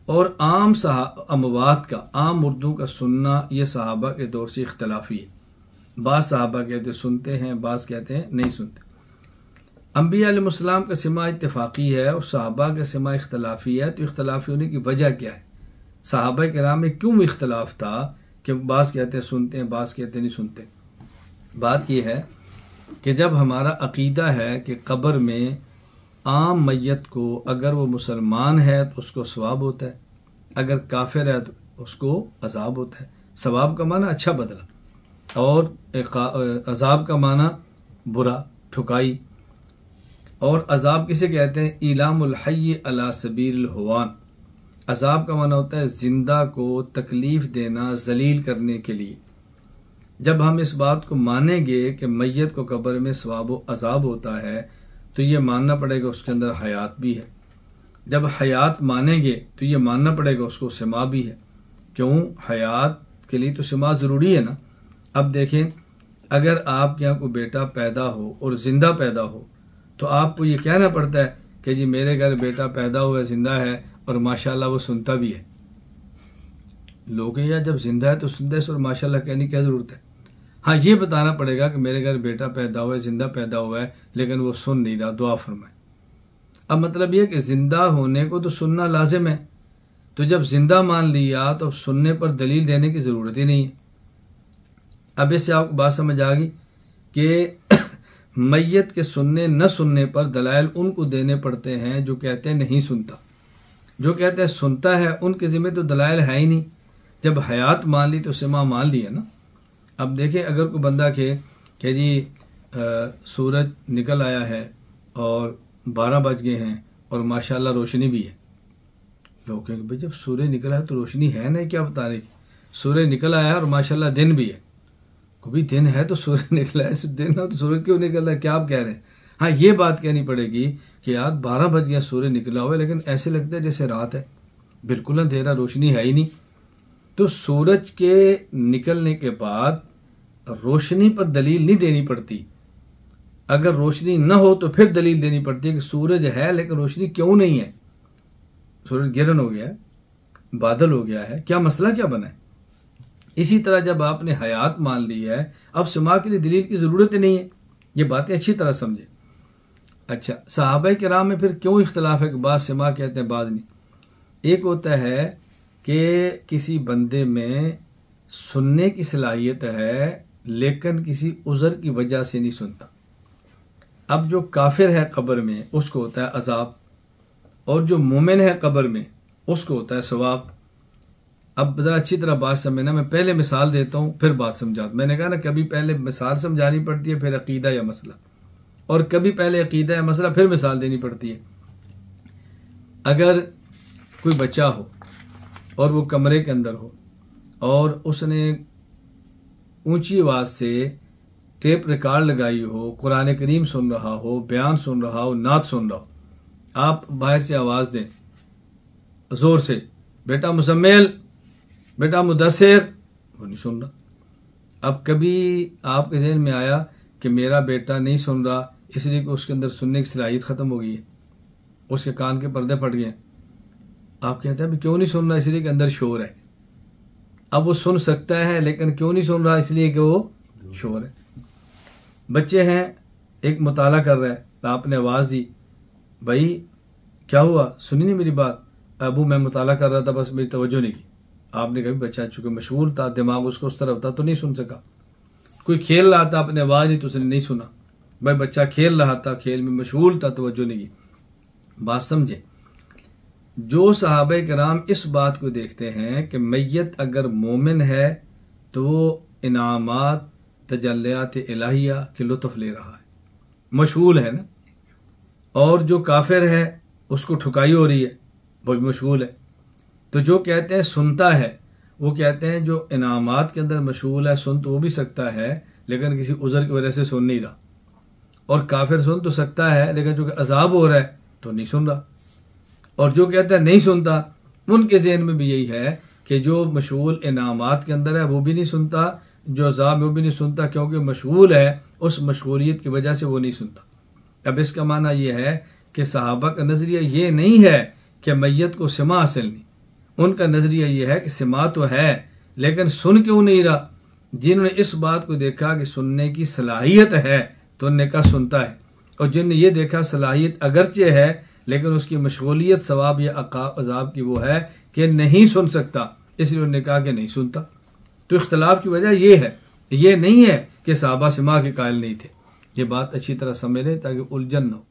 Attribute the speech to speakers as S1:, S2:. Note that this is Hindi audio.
S1: और आम अमवात का, आम मुर्दों का सुनना ये सहाबा के दौर से इख्तलाफी है। बाज़ सहाबा कहते सुनते हैं, बाज़ कहते हैं नहीं सुनते। अंबिया अलैहिस्सलाम का सिमा इत्तेफाकी है और सहाबा का सिमा इख्तलाफी है। तो इख्तलाफी होने की वजह क्या है? सहाबा किराम में क्यों इख्तलाफ था कि बाज़ कहते हैं सुनते हैं, बाज़ कहते नहीं सुनते? बात यह है कि जब हमारा अकीदा है कि कब्र में आम मैयत को अगर वो मुसलमान है तो उसको सवाब होता है, अगर काफिर है तो उसको अजाब होता है। सवाब का माना अच्छा बदला और अजाब का माना बुरा, ठुकाई। और अजाब किसे कहते हैं? इलामुल हय्य अला सबील हुवान। अजाब का माना होता है जिंदा को तकलीफ देना, जलील करने के लिए। जब हम इस बात को मानेंगे कि मैयत को कब्र में सवाब व अजाब होता है तो ये मानना पड़ेगा उसके अंदर हयात भी है। जब हयात मानेंगे तो ये मानना पड़ेगा उसको सिमा भी है। क्यों? हयात के लिए तो सिमा ज़रूरी है ना। अब देखें, अगर आपके यहाँ कोई बेटा पैदा हो और ज़िंदा पैदा हो तो आपको ये कहना पड़ता है कि जी मेरे घर बेटा पैदा हुआ है, ज़िंदा है और माशाल्लाह वो सुनता भी है। लोग या जब जिंदा है तो सुनते हैं और माशाल्लाह कहने की क्या ज़रूरत है? हाँ, ये बताना पड़ेगा कि मेरे घर बेटा पैदा हुआ है, जिंदा पैदा हुआ है, लेकिन वो सुन नहीं रहा, दुआ फरमाए। अब मतलब यह कि जिंदा होने को तो सुनना लाजिम है। तो जब जिंदा मान लिया तो अब सुनने पर दलील देने की ज़रूरत ही नहीं है। अब इससे आपको बात समझ आ गई कि मैयत के सुनने न सुनने पर दलाइल उनको देने पड़ते हैं जो कहते हैं नहीं सुनता। जो कहते हैं सुनता है उनके ज़िम्मे तो दलाइल है ही नहीं। जब हयात मान ली तो सिमा मान लिया ना। अब देखें, अगर कोई बंदा कि जी सूरज निकल आया है और 12 बज गए हैं और माशाल्लाह रोशनी भी है। लोग कहेंगे भाई जब सूरज निकला है तो रोशनी है ना, क्या बताने की? सूरज निकल आया है और माशाल्लाह दिन भी है। कभी दिन है तो सूरज निकला है, दिन हो तो सूरज क्यों निकल रहा है? क्या आप कह रहे हैं? हाँ, ये बात कहनी पड़ेगी कि यार 12 बज गया, सूरज निकला हुआ है, लेकिन ऐसे लगता है जैसे रात है, बिल्कुल अंधेरा, रोशनी है ही नहीं। तो सूरज के निकलने के बाद रोशनी पर दलील नहीं देनी पड़ती। अगर रोशनी न हो तो फिर दलील देनी पड़ती है कि सूरज है लेकिन रोशनी क्यों नहीं है। सूरज गिरन हो गया है, बादल हो गया है, क्या मसला क्या बना है? इसी तरह जब आपने हयात मान ली है, अब सिमा के लिए दलील की जरूरत ही नहीं है। ये बातें अच्छी तरह समझे। अच्छा, सहाबा किराम में फिर क्यों इख्तलाफ है कि बाद सिमा कहते हैं बाद नहीं? एक होता है कि किसी बंदे में सुनने की सलाहियत है लेकिन किसी उज़र की वजह से नहीं सुनता। अब जो काफिर है कब्र में उसको होता है अजाब, और जो मोमिन है कब्र में उसको होता है सवाब। अब ज़रा अच्छी तरह बात समझना, मैं पहले मिसाल देता हूँ फिर बात समझाता। मैंने कहा ना, कभी पहले मिसाल समझानी पड़ती है फिर अकीदा या मसला, और कभी पहले अकीदा या मसला फिर मिसाल देनी पड़ती है। अगर कोई बच्चा हो और वो कमरे के अंदर हो और उसने ऊंची आवाज़ से टेप रिकॉर्ड लगाई हो, कुरान करीम सुन रहा हो, बयान सुन रहा हो, नात सुन रहा हो, आप बाहर से आवाज़ दें ज़ोर से, बेटा मुज़म्मिल, बेटा मुदस्सिर, वो नहीं सुन रहा। अब कभी आपके ज़हन में आया कि मेरा बेटा नहीं सुन रहा इसलिए कि उसके अंदर सुनने की सलाहियत ख़त्म हो गई है, उसके कान के पर्दे फट गए। आप कहते हैं क्यों नहीं सुन रहा? इसलिए कि अंदर शोर है। अब वो सुन सकता है लेकिन क्यों नहीं सुन रहा? इसलिए कि वो शोर है। बच्चे हैं, एक मुताला कर रहा है, तो आपने आवाज़ दी, भाई क्या हुआ, सुनी नहीं मेरी बात? अबू मैं मुताला कर रहा था, बस मेरी तवज्जो नहीं की। आपने कभी, बच्चा चूंकि मशगूल था, दिमाग उसको उस तरफ था तो नहीं सुन सका। कोई खेल रहा था, आपने आवाज़ दी तो उसने नहीं सुना। भाई बच्चा खेल रहा था, खेल में मशगूल था, तवज्जो नहीं की। बात समझे? जो सहाबा किराम इस बात को देखते हैं कि मैयत अगर मोमिन है तो वो इनामात तजल्लियात इलाहिया के लुत्फ ले रहा है, मशगूल है ना, और जो काफिर है उसको ठुकाई हो रही है, वो भी मशगूल है। तो जो कहते हैं सुनता है, वो कहते हैं जो इनामात के अंदर मशगूल है, सुन तो वो भी सकता है लेकिन किसी उज़र की वजह से सुन नहीं रहा। और काफिर सुन तो सकता है लेकिन जो अजाब हो रहा है तो नहीं सुन रहा। और जो कहता है नहीं सुनता, उनके ज़हन में भी यही है कि जो मशगूल इनामात के अंदर है वो भी नहीं सुनता, जो अजाब में वो भी नहीं सुनता, क्योंकि मशगूल है, उस मशगूलियत की वजह से वो नहीं सुनता। अब इसका माना यह है कि सहाबा का नज़रिया ये नहीं है कि मैयत को सिमा हासिल नहीं, उनका नजरिया यह है कि सिमा तो है लेकिन सुन क्यों नहीं रहा। जिन्होंने इस बात को देखा कि सुनने की सलाहियत है तो उन्होंने कहा सुनता है, और जिनने ये देखा सलाहियत अगरचे है लेकिन उसकी मशगूलियत सवाब या अजाब की वो है कि नहीं सुन सकता, इसलिए उन्होंने कहा कि नहीं सुनता। तो इख्तलाफ की वजह ये है, ये नहीं है कि सहाबा सिमा के कायल नहीं थे। ये बात अच्छी तरह समझ लें ताकि उलझन न हो।